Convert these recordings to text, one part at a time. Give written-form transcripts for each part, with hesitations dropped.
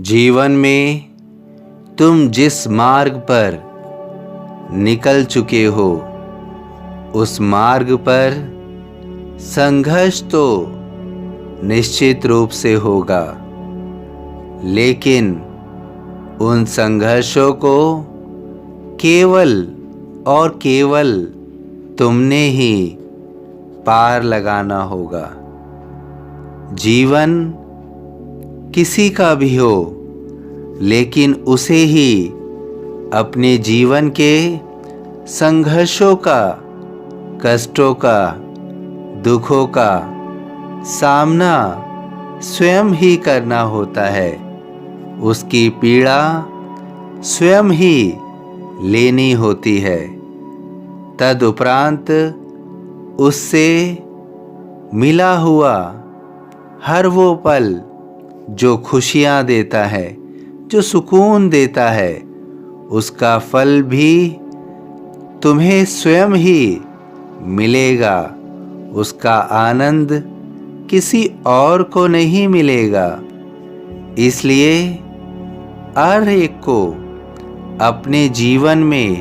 जीवन में तुम जिस मार्ग पर निकल चुके हो उस मार्ग पर संघर्ष तो निश्चित रूप से होगा, लेकिन उन संघर्षों को केवल और केवल तुमने ही पार लगाना होगा। जीवन किसी का भी हो, लेकिन उसे ही अपने जीवन के संघर्षों का, कष्टों का, दुखों का सामना स्वयं ही करना होता है। उसकी पीड़ा स्वयं ही लेनी होती है। तदुपरांत उससे मिला हुआ हर वो पल जो खुशियाँ देता है, जो सुकून देता है, उसका फल भी तुम्हें स्वयं ही मिलेगा। उसका आनंद किसी और को नहीं मिलेगा। इसलिए हर एक को अपने जीवन में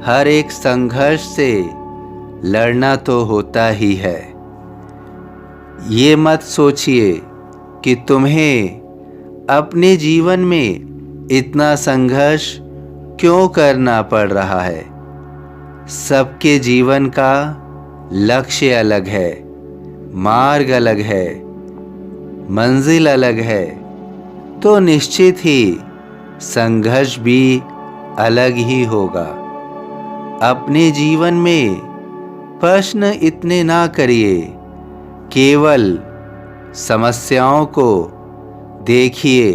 हर एक संघर्ष से लड़ना तो होता ही है। ये मत सोचिए कि तुम्हें अपने जीवन में इतना संघर्ष क्यों करना पड़ रहा है। सबके जीवन का लक्ष्य अलग है, मार्ग अलग है, मंजिल अलग है, तो निश्चित ही संघर्ष भी अलग ही होगा। अपने जीवन में प्रश्न इतने ना करिए, केवल समस्याओं को देखिए,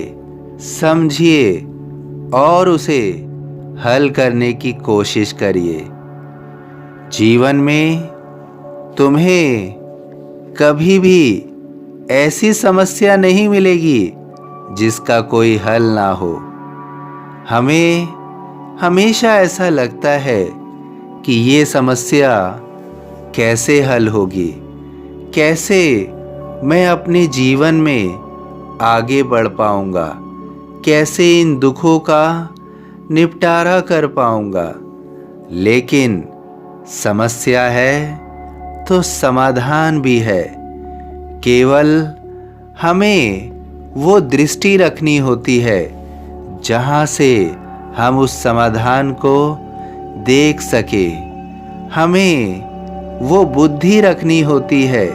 समझिए और उसे हल करने की कोशिश करिए। जीवन में तुम्हें कभी भी ऐसी समस्या नहीं मिलेगी जिसका कोई हल ना हो। हमें हमेशा ऐसा लगता है कि ये समस्या कैसे हल होगी, कैसे मैं अपने जीवन में आगे बढ़ पाऊंगा, कैसे इन दुखों का निपटारा कर पाऊंगा। लेकिन समस्या है तो समाधान भी है। केवल हमें वो दृष्टि रखनी होती है जहाँ से हम उस समाधान को देख सके। हमें वो बुद्धि रखनी होती है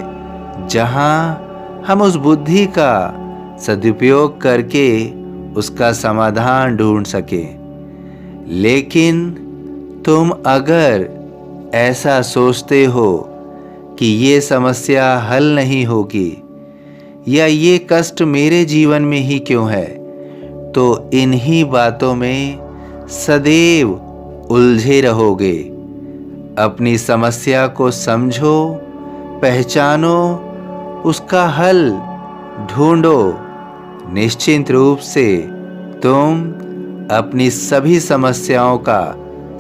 जहाँ हम उस बुद्धि का सदुपयोग करके उसका समाधान ढूंढ सके। लेकिन तुम अगर ऐसा सोचते हो कि ये समस्या हल नहीं होगी या ये कष्ट मेरे जीवन में ही क्यों है, तो इन्हीं बातों में सदैव उलझे रहोगे। अपनी समस्या को समझो, पहचानो, उसका हल ढूंढो। निश्चित रूप से तुम अपनी सभी समस्याओं का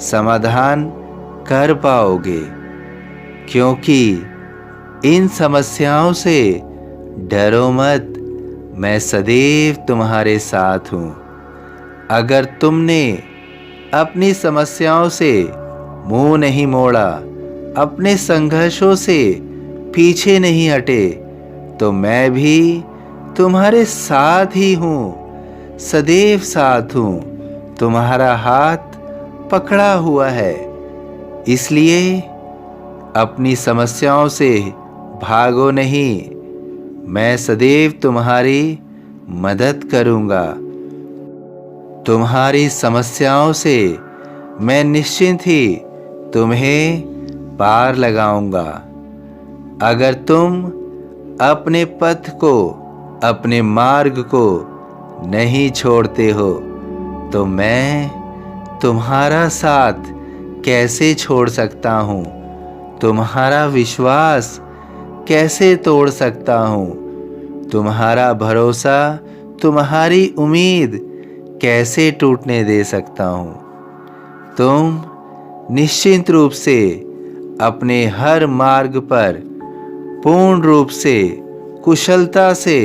समाधान कर पाओगे, क्योंकि इन समस्याओं से डरो मत, मैं सदैव तुम्हारे साथ हूँ। अगर तुमने अपनी समस्याओं से मुंह नहीं मोड़ा, अपने संघर्षों से पीछे नहीं हटे, तो मैं भी तुम्हारे साथ ही हूँ, सदैव साथ हूँ। तुम्हारा हाथ पकड़ा हुआ है। इसलिए अपनी समस्याओं से भागो नहीं, मैं सदैव तुम्हारी मदद करूँगा। तुम्हारी समस्याओं से मैं निश्चिंत ही तुम्हें पार लगाऊंगा। अगर तुम अपने पथ को, अपने मार्ग को नहीं छोड़ते हो, तो मैं तुम्हारा साथ कैसे छोड़ सकता हूँ? तुम्हारा विश्वास कैसे तोड़ सकता हूँ? तुम्हारा भरोसा, तुम्हारी उम्मीद कैसे टूटने दे सकता हूँ? तुम निश्चित रूप से अपने हर मार्ग पर पूर्ण रूप से, कुशलता से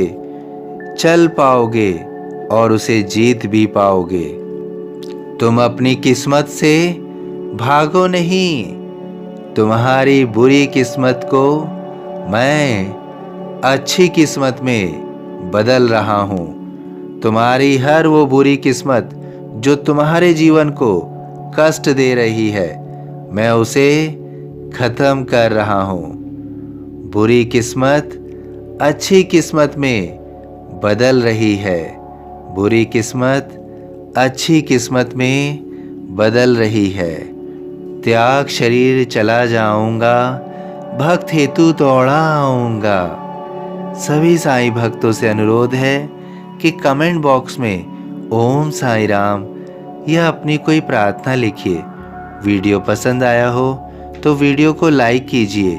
चल पाओगे और उसे जीत भी पाओगे। तुम अपनी किस्मत से भागो नहीं, तुम्हारी बुरी किस्मत को मैं अच्छी किस्मत में बदल रहा हूँ। तुम्हारी हर वो बुरी किस्मत जो तुम्हारे जीवन को कष्ट दे रही है, मैं उसे खत्म कर रहा हूँ। बुरी किस्मत अच्छी किस्मत में बदल रही है। बुरी किस्मत अच्छी किस्मत में बदल रही है। त्याग शरीर चला जाऊंगा, भक्त हेतु दौड़ा आऊंगा। सभी साईं भक्तों से अनुरोध है कि कमेंट बॉक्स में ओम साईं राम या अपनी कोई प्रार्थना लिखिए। वीडियो पसंद आया हो तो वीडियो को लाइक कीजिए,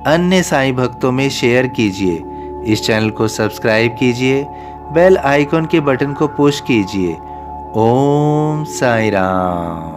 अन्य साईं भक्तों में शेयर कीजिए, इस चैनल को सब्सक्राइब कीजिए, बेल आइकॉन के बटन को पुश कीजिए। ओम साईं राम।